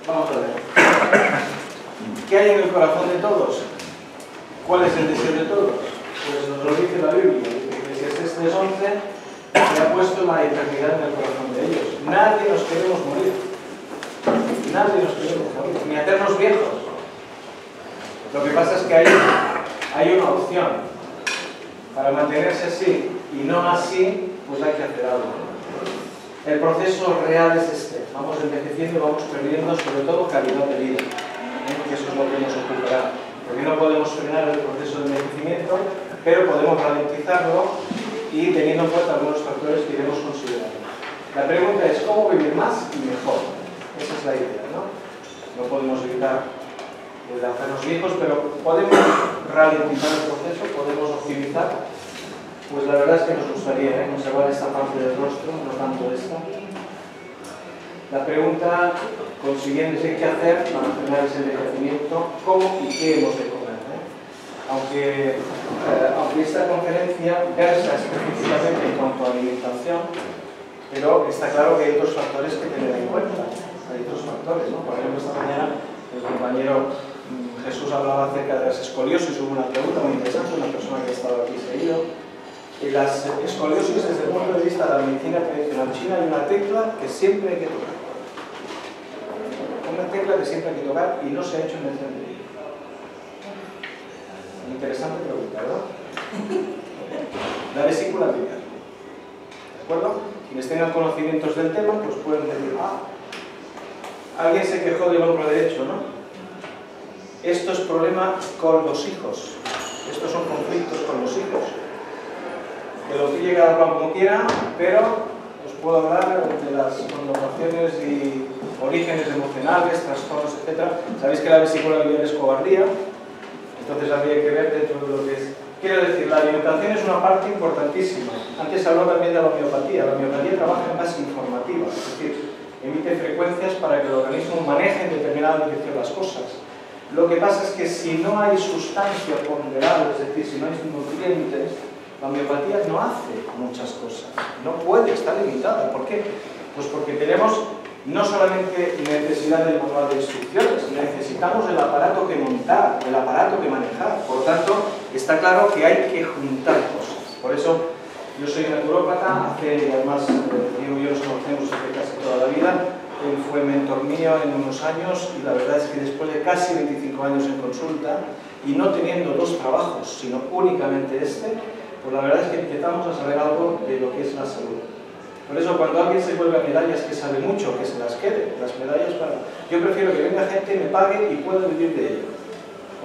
Vamos a ver. ¿Qué hay en el corazón de todos? ¿Cuál es el deseo de todos? Pues nos lo dice la Biblia. Eclesiastés 3:11 se ha puesto la eternidad en el corazón de ellos. Nadie nos queremos morir. Nadie nos queremos morir. Ni hacernos viejos. Lo que pasa es que hay una opción. Para mantenerse así y no así, pues hay que hacer algo. El proceso real es este. Vamos envejeciendo y vamos perdiendo sobre todo calidad de vida. Que eso es lo que nos ocupará. Porque no podemos frenar el proceso de envejecimiento, pero podemos ralentizarlo y teniendo en cuenta algunos factores que iremos considerando. La pregunta es cómo vivir más y mejor. Esa es la idea, ¿no? No podemos evitar hacernos viejos, pero podemos ralentizar el proceso, podemos optimizar. Pues la verdad es que nos gustaría conservar esta parte del rostro, no tanto esta. La pregunta consiguiente es qué hacer para frenar ese envejecimiento, cómo y qué hemos de comer. Aunque esta conferencia versa específicamente en cuanto a alimentación, pero está claro que hay otros factores que tener en cuenta. Hay otros factores, ¿no? Por ejemplo, esta mañana el compañero Jesús hablaba acerca de las escoliosis. Hubo una pregunta muy interesante, una persona que estaba aquí seguido. Y las escoliosis, desde el punto de vista de la medicina tradicional china, hay una tecla que siempre hay que tocar. Una tecla que siempre hay que tocar y no se ha hecho en el centro. Interesante pregunta, ¿verdad? La vesícula biliar. ¿De acuerdo? Quienes tengan conocimientos del tema, pues pueden decir, alguien se quejó del hombro derecho, ¿no? Esto es problema con los hijos. Estos son conflictos con los hijos. Que lo que llega a hablar como quiera, pero os puedo hablar de las connotaciones y orígenes emocionales, trastornos, etc. Sabéis que la vesícula biliar es cobardía, entonces habría que ver dentro de lo que es. Quiero decir, la alimentación es una parte importantísima. Antes se habló también de la homeopatía. La homeopatía trabaja en base informativa, es decir, emite frecuencias para que el organismo maneje en determinada dirección las cosas. Lo que pasa es que si no hay sustancia ponderada, es decir, si no hay nutrientes, la homeopatía no hace muchas cosas, no puede, está limitada. ¿Por qué? Pues porque tenemos no solamente necesidad del manual de instrucciones, necesitamos el aparato que montar, el aparato que manejar. Por lo tanto, está claro que hay que juntar cosas. Por eso, yo soy naturópata, además Diego y yo nos conocemos hace casi toda la vida. Él fue mentor mío en unos años y la verdad es que después de casi 25 años en consulta y no teniendo dos trabajos, sino únicamente este, pues la verdad es que empezamos a saber algo de lo que es la salud. Por eso cuando alguien se vuelve a medallas que sabe mucho, que se las quede, las medallas para... Yo prefiero que venga gente, me pague y pueda vivir de ello.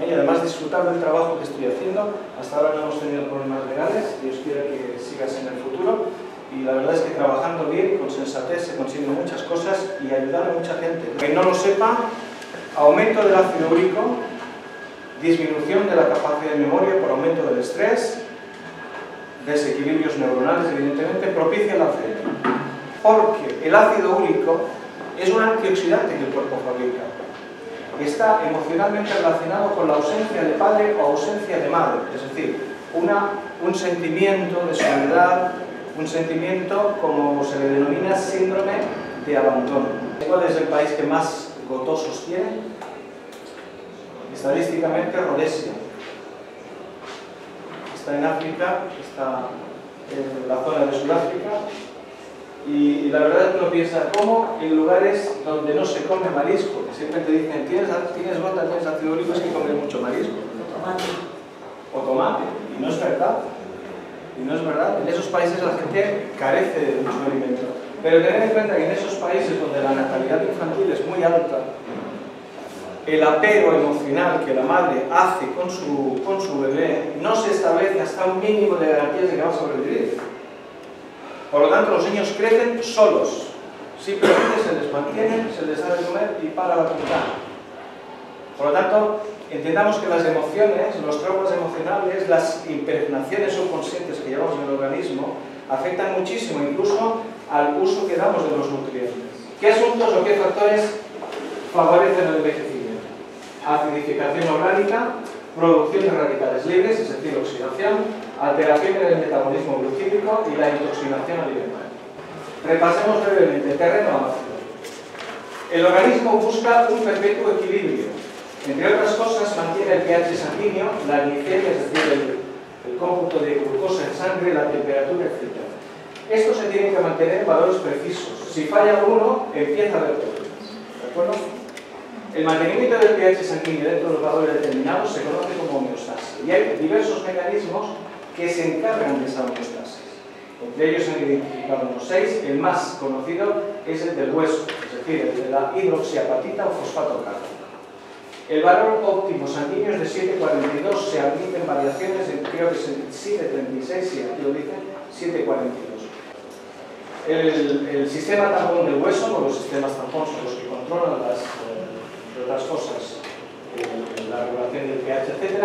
Y además disfrutar del trabajo que estoy haciendo. Hasta ahora no hemos tenido problemas legales, Dios quiera que sigas en el futuro. Y la verdad es que trabajando bien, con sensatez, se consiguen muchas cosas y ayudar a mucha gente. Que no lo sepa, aumento del ácido úrico, disminución de la capacidad de memoria por aumento del estrés, desequilibrios neuronales, evidentemente, propicia el Alzheimer. Porque el ácido úrico es un antioxidante que el cuerpo fabrica. Está emocionalmente relacionado con la ausencia de padre o ausencia de madre. Es decir, un sentimiento de soledad, un sentimiento, como se le denomina, síndrome de abandono. ¿Cuál es el país que más gotosos tiene? Estadísticamente, Rodesia. Está en África, está en la zona de Sudáfrica, y la verdad es que uno piensa, ¿cómo en lugares donde no se come marisco? Que siempre te dicen, tienes gota, tienes ácido úrico, es que comes mucho marisco. O tomate. Y no es verdad. Y no es verdad. En esos países la gente carece de mucho alimento. Pero tened en cuenta que en esos países donde la natalidad infantil es muy alta, el apego emocional que la madre hace con su bebé no se establece hasta un mínimo de garantías de que va a sobrevivir. Por lo tanto, los niños crecen solos. Simplemente se les mantiene, se les da de comer y para la pubertad. Por lo tanto, entendamos que las emociones, los traumas emocionales, las impregnaciones subconscientes que llevamos en el organismo afectan muchísimo, incluso al uso que damos de los nutrientes. ¿Qué asuntos o qué factores favorecen el envejecimiento? Acidificación orgánica, producción de radicales libres, es decir, oxidación, alteración del metabolismo glucídico y la intoxicación alimentaria. Repasemos brevemente. Terreno ácido. El organismo busca un perpetuo equilibrio. Entre otras cosas, mantiene el pH sanguíneo, la glicemia, es decir, el cómputo de glucosa en sangre, la temperatura, etc. Esto se tiene que mantener en valores precisos. Si falla uno, empieza a haber problemas. ¿De acuerdo? El mantenimiento del pH sanguíneo dentro de los valores determinados se conoce como homeostasis. Y hay diversos mecanismos que se encargan de esa homeostasis. Entre ellos se han identificado unos 6. El más conocido es el del hueso, es decir, el de la hidroxiapatita o fosfato cálcico. El valor óptimo sanguíneo es de 7,42, se admiten variaciones, creo que es 7,36, si aquí lo dice, 7,42. El sistema tampón del hueso, o los sistemas tampón son los que controlan entre otras cosas, la regulación del pH, etc.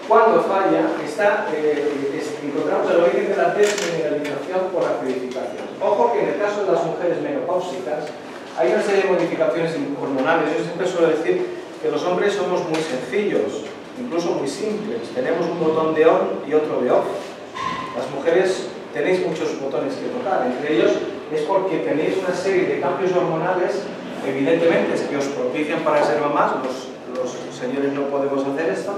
Cuando falla, encontramos el origen de la desmineralización por acidificación. Ojo que en el caso de las mujeres menopáusicas hay una serie de modificaciones hormonales. Yo siempre suelo decir que los hombres somos muy sencillos, incluso muy simples. Tenemos un botón de on y otro de off. Las mujeres tenéis muchos botones que tocar. Entre ellos es porque tenéis una serie de cambios hormonales, evidentemente, que os propician para ser mamás. Los señores no podemos hacer esto.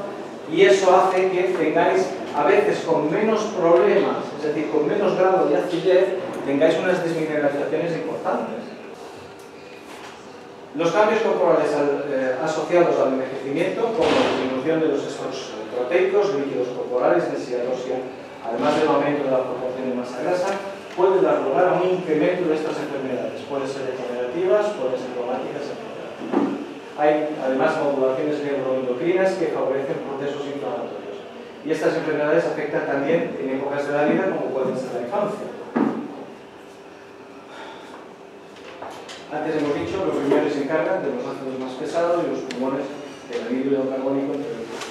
Y eso hace que tengáis, a veces con menos problemas, es decir, con menos grado de acidez, tengáis unas desmineralizaciones importantes. Los cambios corporales asociados al envejecimiento, como la disminución de los stocks proteicos, líquidos corporales, desiatosia, además del aumento de la proporción de masa grasa, pueden dar lugar a un incremento de estas enfermedades. Pueden ser degenerativas, pueden ser reumáticas, etc. Hay además modulaciones neuroendocrinas que favorecen procesos inflamatorios. Y estas enfermedades afectan también en épocas de la vida, como pueden ser la infancia. Antes hemos dicho, los riñones se encargan de los ácidos más pesados y los pulmones del anhídrido carbónico, entre otros.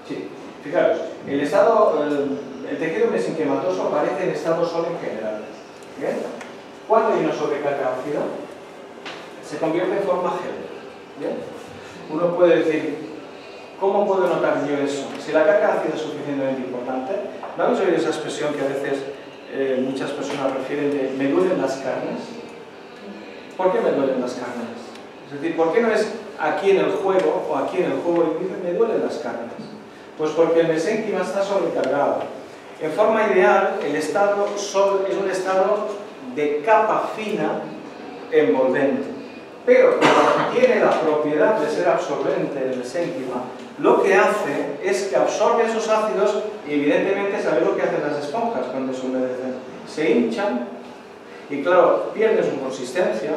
Sí, fijaros, el tejido mesenquimatoso aparece en estado sólido en general. ¿Bien? Cuando hay una sobrecarga ácida, se convierte en forma gel. ¿Bien? Uno puede decir, ¿cómo puedo notar yo eso? Si la carga ácida es suficientemente importante, ¿no habéis oído esa expresión que a veces muchas personas refieren de me duelen las carnes? ¿Por qué me duelen las carnes? Es decir, ¿por qué no es aquí en el juego o aquí en el juego y dice me duelen las carnes? Pues porque el mesénquima está sobrecargado. En forma ideal, el estado es un estado de capa fina envolvente. Pero como tiene la propiedad de ser absorbente el mesénquima, lo que hace es que absorbe esos ácidos y evidentemente sabéis lo que hacen las esponjas cuando se humedecen. Se hinchan y claro, pierden su consistencia.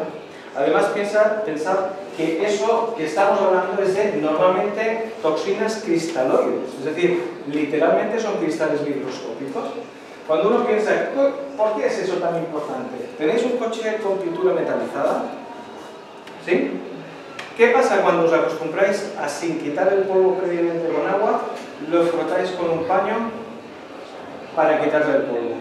Además pensad que eso que estamos hablando es de normalmente toxinas cristaloides, es decir, literalmente son cristales microscópicos. Cuando uno piensa, ¿por qué es eso tan importante? ¿Tenéis un coche con pintura metalizada? ¿Sí? ¿Qué pasa cuando os acostumbráis a, sin quitar el polvo previamente con agua, lo frotáis con un paño para quitarle el polvo?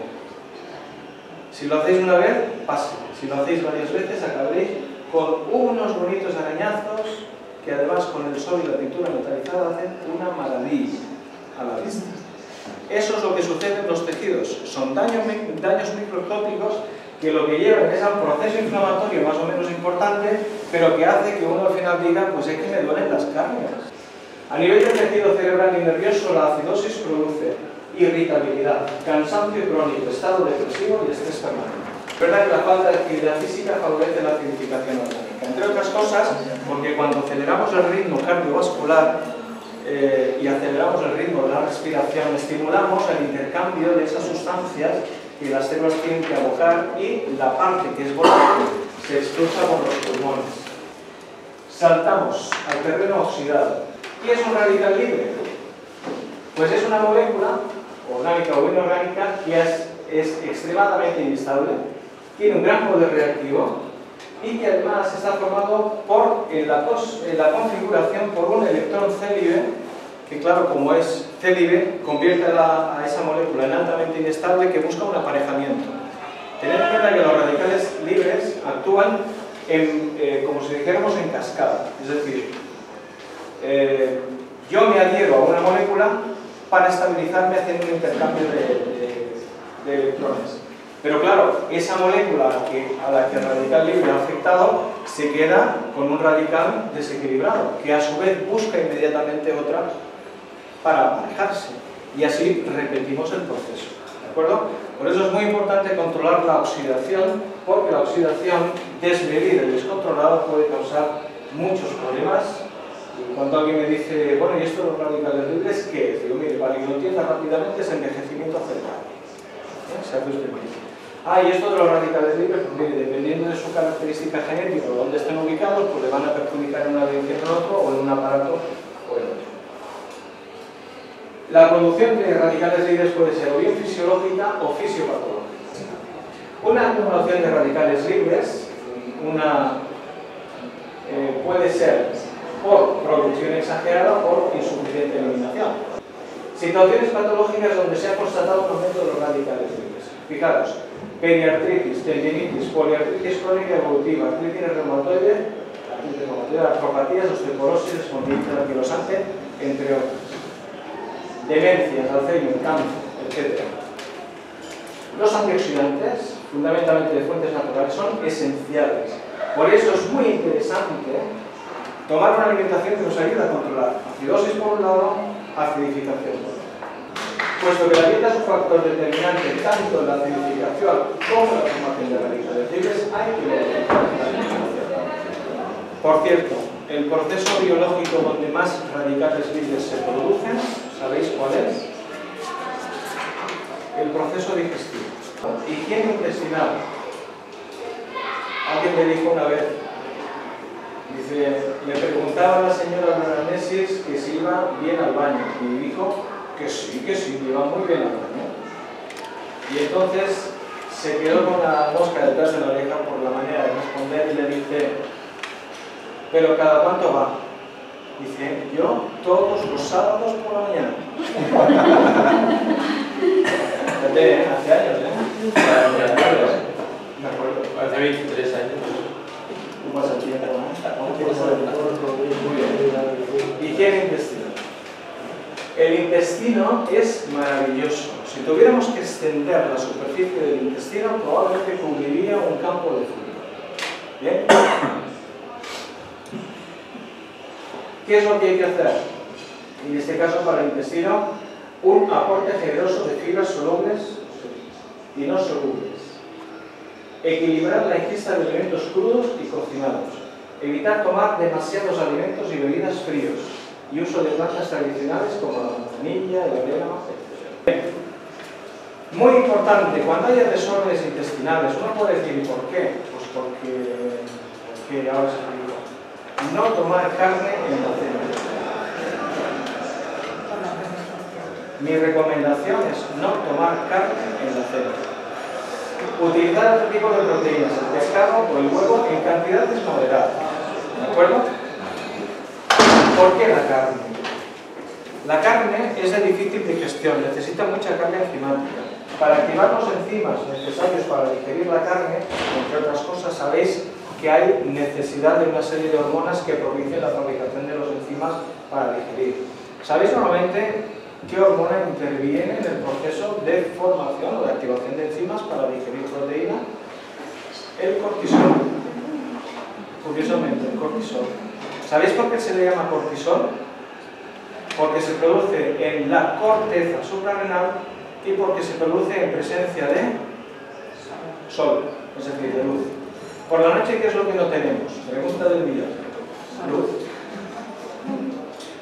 Si lo hacéis una vez, pasa. Si lo hacéis varias veces, acabaréis con unos bonitos arañazos que además con el sol y la pintura metalizada hacen una maravilla a la vista. Eso es lo que sucede en los tejidos. Son daños microscópicos que lo que llevan es a un proceso inflamatorio más o menos importante, pero que hace que uno al final diga, pues es que me duelen las carnes. A nivel del tejido cerebral y nervioso, la acidosis produce irritabilidad, cansancio crónico, estado depresivo y estrés permanente. Es verdad que la falta de actividad física favorece la acidificación orgánica, entre otras cosas porque cuando aceleramos el ritmo cardiovascular y aceleramos el ritmo de la respiración, estimulamos el intercambio de esas sustancias que las células tienen que abocar y la parte que es volátil se expulsa por los pulmones. Saltamos al terreno oxidado. ¿Qué es un radical libre? Pues es una molécula, orgánica o inorgánica, que es extremadamente inestable, tiene un gran poder reactivo y que además está formado en la configuración por un electrón célibe que, claro, como es célibe, convierte a esa molécula en altamente inestable que busca un aparejamiento. Tened en cuenta que los radicales libres actúan como si dijéramos en cascada, es decir, yo me adhiero a una molécula para estabilizarme haciendo un intercambio de electrones. Pero claro, esa molécula a la que el radical libre ha afectado se queda con un radical desequilibrado, que a su vez busca inmediatamente otra para aparejarse. Y así repetimos el proceso. ¿De acuerdo? Por eso es muy importante controlar la oxidación, porque la oxidación desmedida y descontrolada puede causar muchos problemas. Y cuando alguien me dice, bueno, ¿y esto de los radicales libres qué es? Digo, mire, para que lo entienda rápidamente, es envejecimiento cerebral. Se hace usted mismo. Y esto de los radicales libres, pues mire, dependiendo de su característica genética o dónde estén ubicados, pues le van a perjudicar en una dirección o en otro, o en un aparato o en otro. La producción de radicales libres puede ser o bien fisiológica o fisiopatológica. Una acumulación de radicales libres puede ser por producción exagerada o por insuficiente eliminación. Situaciones patológicas donde se ha constatado un aumento de los radicales libres. Fijaros, periartritis, tendinitis, poliartritis crónica evolutiva, artritis reumatoide, artropatías, osteoporosis, espondilitis anquilosante, entre otras. Demencias, Alzheimer, cáncer, etc. Los antioxidantes, fundamentalmente de fuentes naturales, son esenciales. Por eso es muy interesante tomar una alimentación que nos ayude a controlar acidosis por un lado, acidificación por otro. Puesto que la dieta es un factor determinante tanto en la acidificación como en la formación de radicales libres, hay que modificar la alimentación. Por cierto, el proceso biológico donde más radicales libres se producen, ¿sabéis cuál es? El proceso digestivo. Higiene intestinal. Alguien me dijo una vez, dice, le preguntaba a la señora Beranesis que si iba bien al baño, y dijo que sí, iba muy bien al baño. Y entonces se quedó con la mosca detrás de la oreja por la manera de responder y le dice, ¿pero cada cuánto va? Dice, yo todos los sábados por la mañana. Hace años, me acuerdo. Hace 23 años. ¿Cómo pasa el tiempo? Muy bien. Higiene intestinal. El intestino es maravilloso. Si tuviéramos que extender la superficie del intestino, probablemente cubriría un campo de fútbol. ¿Bien? ¿Qué es lo que hay que hacer? En este caso, para el intestino, un aporte generoso de fibras solubles y no solubles. Equilibrar la ingesta de alimentos crudos y cocinados. Evitar tomar demasiados alimentos y bebidas fríos. Y uso de plantas tradicionales como la manzanilla, el orégano, etc. Muy importante, cuando haya desórdenes intestinales, uno puede decir, ¿y por qué? Pues porque ahora se explico. No tomar carne en la cena. Mi recomendación es no tomar carne en la cena. Utilizar otro tipo de proteínas, el pescado o el huevo, en cantidades moderadas. ¿De acuerdo? ¿Por qué la carne? La carne es de difícil digestión, necesita mucha carga enzimática. Para activar los enzimas necesarios para digerir la carne, entre otras cosas, sabéis que hay necesidad de una serie de hormonas que propicien la fabricación de los enzimas para digerir. ¿Sabéis normalmente qué hormona interviene en el proceso de formación o de activación de enzimas para digerir proteína? El cortisol. Curiosamente, el cortisol. ¿Sabéis por qué se le llama cortisol? Porque se produce en la corteza suprarrenal y porque se produce en presencia de sol, es decir, de luz. Por la noche, ¿qué es lo que no tenemos? Pregunta del millón. Luz.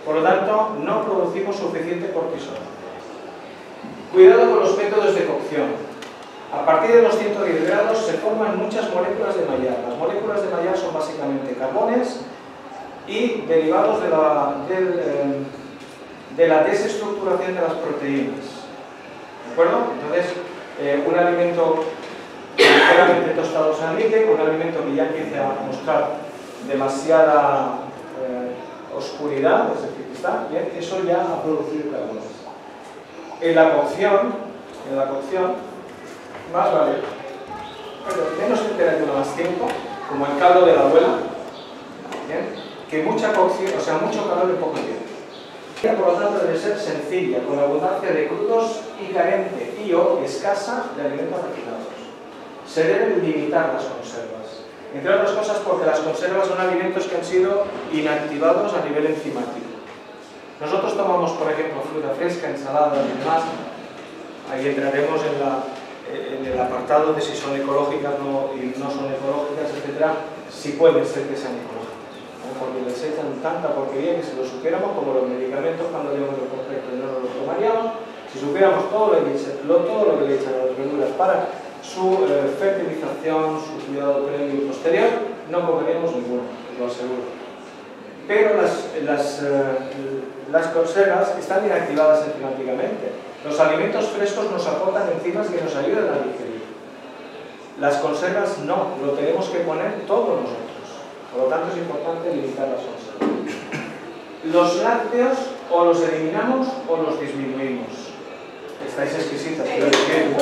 Por lo tanto, no producimos suficiente cortisol. Cuidado con los métodos de cocción. A partir de los 110 grados se forman muchas moléculas de Maillard. Las moléculas de Maillard son básicamente carbones y derivados de la desestructuración de las proteínas. ¿De acuerdo? Entonces, un alimento ligeramente tostado se admite, con un alimento que ya empiece a mostrar demasiada oscuridad, es decir, que está bien, eso ya ha producido carbones. En la cocción, más vale, menos temperatura, más tiempo, como el caldo de la abuela, ¿bien? Que mucha cocción, o sea, mucho calor en poco tiempo. Por lo tanto, debe ser sencilla, con abundancia de crudos y carente y o escasa de alimentos refinados. Se deben limitar las conservas. Entre otras cosas porque las conservas son alimentos que han sido inactivados a nivel enzimático. Nosotros tomamos, por ejemplo, fruta fresca, ensaladas y demás. Ahí entraremos en el apartado de si son ecológicas y no son ecológicas, etc. Si pueden ser que sean ecológicas, ¿no? Porque les echan tanta porquería que si lo supiéramos, como los medicamentos cuando llevamos el completo y no nos lo tomaríamos, si supiéramos todo lo que le echan a las verduras para su fertilización, su cuidado previo y posterior, no comeríamos ninguno, lo aseguro. Pero las conservas están inactivadas enzimáticamente. Los alimentos frescos nos aportan enzimas que nos ayudan a digerir. Las conservas no, lo tenemos que poner todos nosotros. Por lo tanto es importante limitar las conservas. Los lácteos o los eliminamos o los disminuimos. Estáis exquisitas, quiero decir,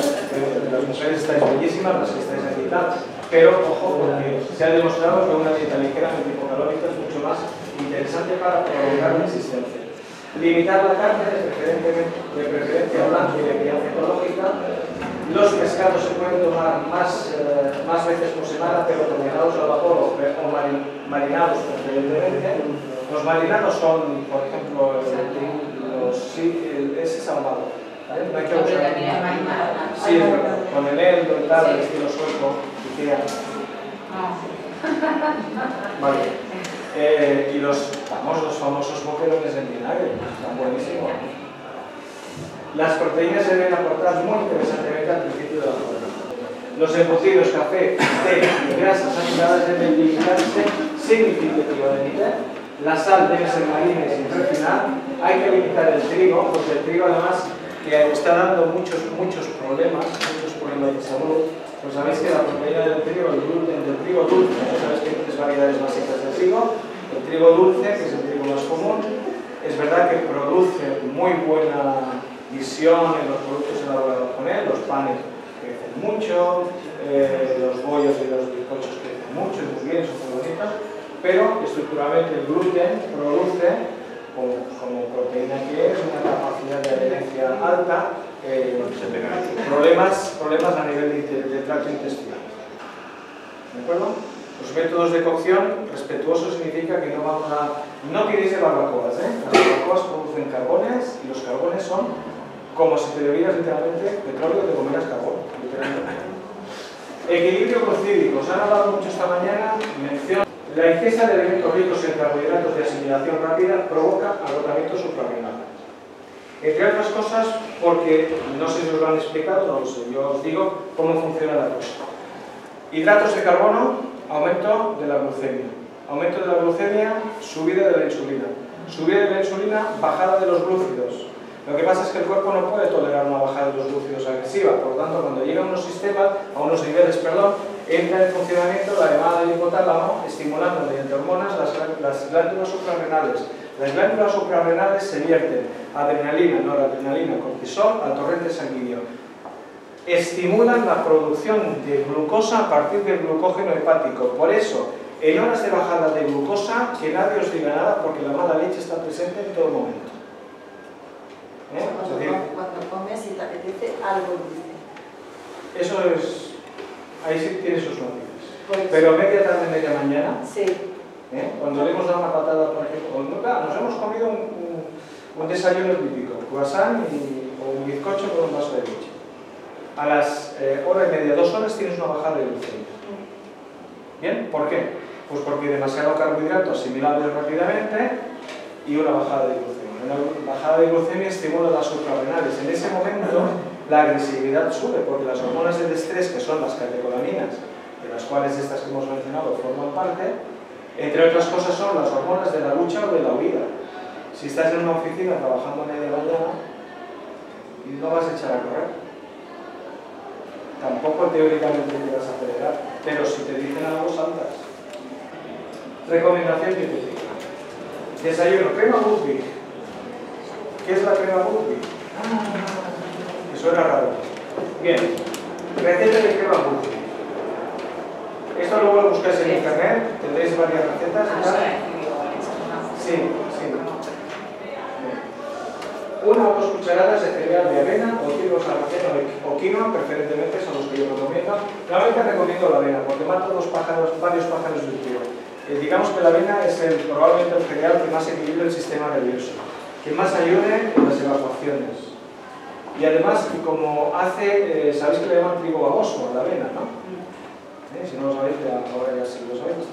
las mujeres estáis bellísimas, las que estáis aquí y tal, pero ojo, porque se ha demostrado que una dieta ligeramente hipocalórica es mucho más interesante para prolongar la existencia. Limitar la carne, de preferencia blanca y de crianza ecológica. Los pescados se pueden tomar más veces por semana, pero cocinados al vapor o marinados preferentemente. Los marinados son, por ejemplo, ese es ahumado. ¿Vale? No hay que usar. Sí, es verdad. Con eneldo y tal, el estilo sueco, y queda. Vale. Y los famosos boquerones en vinagre, están buenísimos. Las proteínas se deben aportar muy interesantemente al principio de la jornada. Los embutidos, café, té y grasas saturadas deben limitarse significativamente. La sal debe ser marina y sin refinar. Hay que limitar el trigo, porque el trigo además que está dando muchos problemas de salud. Pues sabéis que la proteína del trigo, el gluten del trigo dulce, sabéis que hay tres variedades básicas del trigo. El trigo dulce, que es el trigo más común, es verdad que produce muy buena visión en los productos elaborados con él, los panes crecen mucho, los bollos y los bizcochos crecen mucho, muy bien, son muy bonitos, pero estructuralmente el gluten produce, como proteína que es, una capacidad de adherencia alta, problemas a nivel de tracto intestinal. ¿De acuerdo? Los métodos de cocción, respetuoso significa que no tiréis de barbacoas, ¿eh? Las barbacoas producen carbones y los carbones son como si te bebieras literalmente petróleo, te comieras carbón, literalmente. Equilibrio glucídico. Os han hablado mucho esta mañana, mención. La ingesta de alimentos ricos en carbohidratos de asimilación rápida provoca agotamiento suprarrenal. Entre otras cosas, porque no sé si os lo han explicado, no lo sé, yo os digo cómo funciona la cosa. Hidratos de carbono, aumento de la glucemia. Aumento de la glucemia, subida de la insulina. Subida de la insulina, bajada de los glúcidos. Lo que pasa es que el cuerpo no puede tolerar una bajada de los glúcidos agresiva, por lo tanto, cuando llega a unos niveles, entra en funcionamiento la llamada del hipotálamo, estimulando mediante hormonas las glándulas suprarrenales. Las glándulas suprarrenales se vierten adrenalina, noradrenalina, cortisol al torrente sanguíneo. Estimulan la producción de glucosa a partir del glucógeno hepático. Por eso, en horas de bajada de glucosa, que nadie os diga nada, porque la mala leche está presente en todo momento. Cuando comes y te apetece algo dulce. Eso es... Ahí sí tiene sus matices. Pues, pero media tarde, media mañana, sí. Cuando le hemos dado una patada, por ejemplo, nos hemos comido un desayuno típico, croissant o un bizcocho con un vaso de leche. A las hora y media, 2 horas, tienes una bajada de glucemia. ¿Bien? ¿Por qué? Pues porque demasiado carbohidrato asimilable rápidamente y una bajada de glucemia. Una bajada de glucemia estimula las suprarrenales. En ese momento la agresividad sube porque las hormonas del estrés, que son las catecolaminas, de las cuales estas que hemos mencionado forman parte, entre otras cosas son las hormonas de la lucha o de la huida. Si estás en una oficina trabajando a media mañana, no vas a echar a correr. Tampoco teóricamente te vas a acelerar, pero si te dicen algo saltas. Recomendación dietética. Desayuno, crema Bushwick. ¿Qué es la crema Bushwick? Eso era raro. Bien, receta de crema Bushwick. Esto luego lo buscáis en internet, tendréis varias recetas. Sí, sí. 1 o 2 cucharadas de cereal de avena o trigo sarraceno o quinoa, preferentemente son los que yo recomiendo. Normalmente recomiendo la avena porque mata varios pájaros de un tiro. Digamos que la avena es probablemente el cereal que más equilibra el sistema nervioso, que más ayude en las evacuaciones. Y además, como hace, sabéis que le llaman trigo baboso a la avena, ¿no? Si no lo sabéis, ahora ya sí lo sabéis.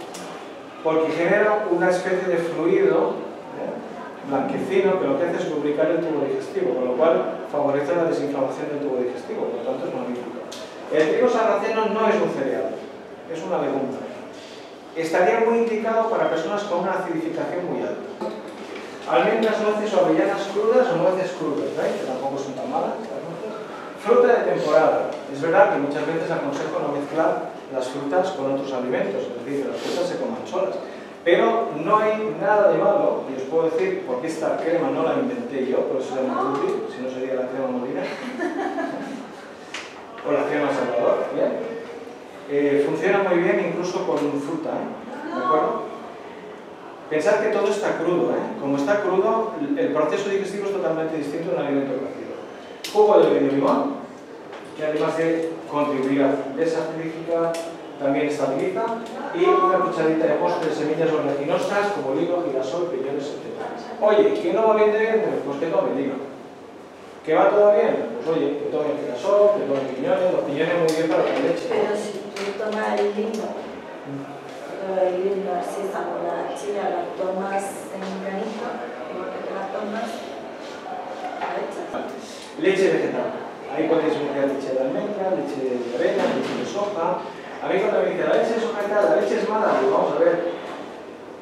Porque genera una especie de fluido blanquecino que lo que hace es lubricar el tubo digestivo, con lo cual favorece la desinflamación del tubo digestivo, por lo tanto es magnífico. El trigo sarraceno no es un cereal, es una legumbre. Estaría muy indicado para personas con una acidificación muy alta. Almendras, nueces o avellanas crudas o nueces crudas, ¿veis? Que tampoco son tan malas. Fruta de temporada. Es verdad que muchas veces aconsejo no mezclar las frutas con otros alimentos, es decir, que las frutas se coman solas. Pero no hay nada de malo, y os puedo decir, porque esta crema no la inventé yo, por eso se llama Ruby, si no sería la crema Molina. O la crema Salvador, ¿bien? Funciona muy bien incluso con fruta, ¿de acuerdo? Pensad que todo está crudo, Como está crudo, el proceso digestivo es totalmente distinto de un alimento cocido. Jugo de medio limón, que además de contribuir a desacidificar, también estabiliza, y una cucharadita de postre de semillas oleaginosas como olivo, girasol, piñones, etc. Oye, ¿quién no va bien de vientre? Pues que tome lino. ¿Que va todo bien? Pues oye, que tome girasol, que tome piñones, los piñones muy bien para la leche. Pero si tú tomas el lino, así como la chía, la tomas en granito, igual que te la tomas, la echas. Leche vegetal. Ahí podéis meter leche de almendra, leche de avena, leche de soja. A mí cuando me dicen la leche es una tal, la leche es mala, digo, vamos a ver.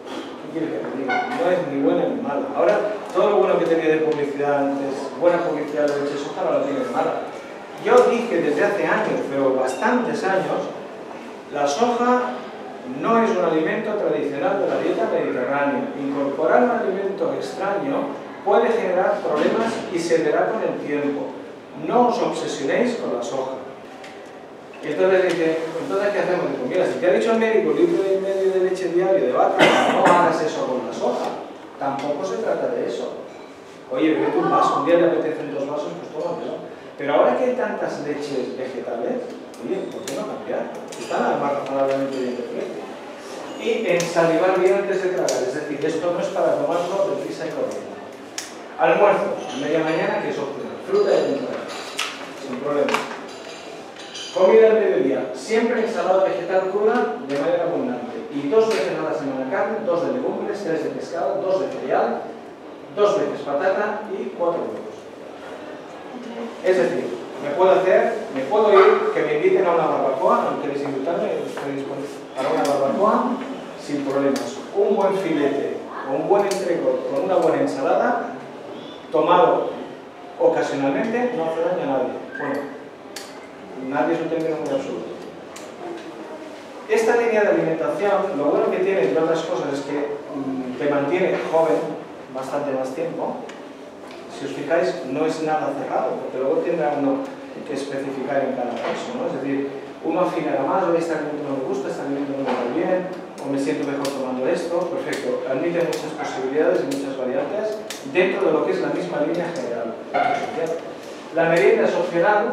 ¿Qué quieres que te diga? No es ni buena ni mala. Ahora, todo lo bueno que tenía de publicidad antes, buena publicidad de leche de soja, no la tiene mala. Yo dije desde hace años, pero bastantes años, la soja no es un alimento tradicional de la dieta mediterránea. Incorporar un alimento extraño puede generar problemas y se verá con el tiempo. No os obsesionéis con la soja. Y entonces dice, ¿entonces qué hacemos? Digo, mira, si te ha dicho el médico litro y medio de leche diario de vaca, no hagas eso con la soja. Tampoco se trata de eso. Oye, bebete un vaso, un día le apetecen 2 vasos, pues tómatelo. Pero ahora que hay tantas leches vegetales, oye, ¿por qué no cambiar? Están además razonablemente bien de precio. Y ensalivar bien antes de tragar, es decir, esto no es para tomarlo de prisa y corriente. Almuerzo, a media mañana, que es opcional. Fruta de temporada, sin problema. Comida al mediodía, siempre ensalada vegetal cruda de manera abundante. Y 2 veces a la semana carne, 2 de legumbres, 3 de pescado, 2 de cereal, 2 veces patata y 4 huevos. Es decir, me puedo ir, que me inviten a una barbacoa, no queréis invitarme, para una barbacoa, sin problemas. Un buen filete o un buen entrecot con una buena ensalada, tomado ocasionalmente, no hace daño a nadie. Bueno, nadie es un término muy absurdo. Esta línea de alimentación, lo bueno que tiene, entre otras cosas, es que te mantiene joven bastante más tiempo. Si os fijáis, no es nada cerrado, porque luego tendrá uno que especificar en cada caso, ¿no? Es decir, uno afinará más, o este alimento no me gusta, este alimento no me va bien, o me siento mejor tomando esto. Perfecto, admite muchas posibilidades y muchas variantes dentro de lo que es la misma línea general. La merienda es opcional,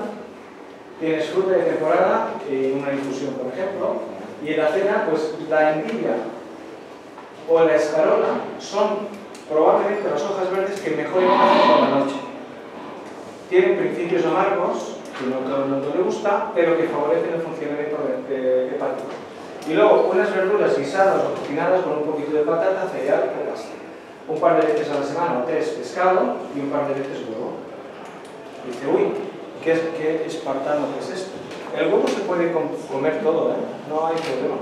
tienes fruta de temporada y una infusión, por ejemplo, y en la cena, pues la endivia o la escarola son probablemente las hojas verdes que mejor encajan por la noche. Tienen principios amargos, que no todo el mundo le gusta, pero que favorecen el funcionamiento hepático. Y luego unas verduras guisadas o cocinadas con un poquito de patata, cereal o pasta. Un par de veces a la semana o 3 pescado y un par de veces huevo. Dice, uy, ¿qué espartano que es esto? El huevo se puede comer todo, no hay problema.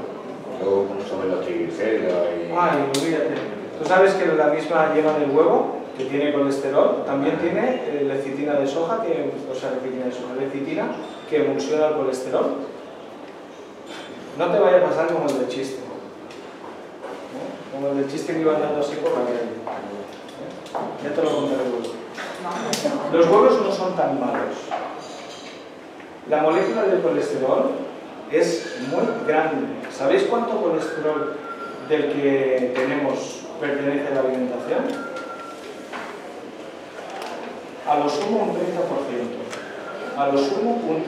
Luego sobre la triglicéridos y... Ay, olvídate. Tú sabes que la misma yema del huevo, que tiene colesterol, también tiene lecitina de soja, lecitina que emulsiona el colesterol. No te vaya a pasar como el del chiste. Como el del chiste que iba andando así por la calle. Ya te lo contaré luego. Los huevos no son tan malos. La molécula del colesterol es muy grande. ¿Sabéis cuánto colesterol del que tenemos pertenece a la alimentación? A lo sumo un 30%. A lo sumo un 30%.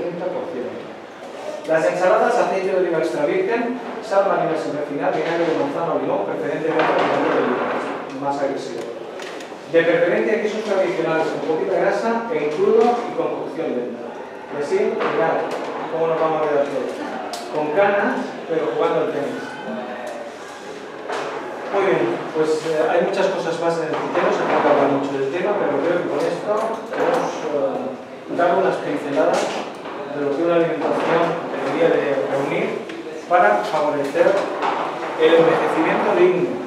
Las ensaladas, aceite de oliva extra virgen, sal marina sin refinar, vinagre de manzana o limón, preferentemente vinagre de oliva, más agresivo. De preferencia quesos tradicionales con poquita grasa, en crudo y con cocción lenta. Y así, mirad cómo nos vamos a quedar todos. Con canas, pero jugando al tenis. Muy bien, pues hay muchas cosas más en el tintero, se puede hablar mucho del tema, pero creo que con esto hemos dado unas pinceladas de lo que una alimentación debería de reunir para favorecer el envejecimiento digno.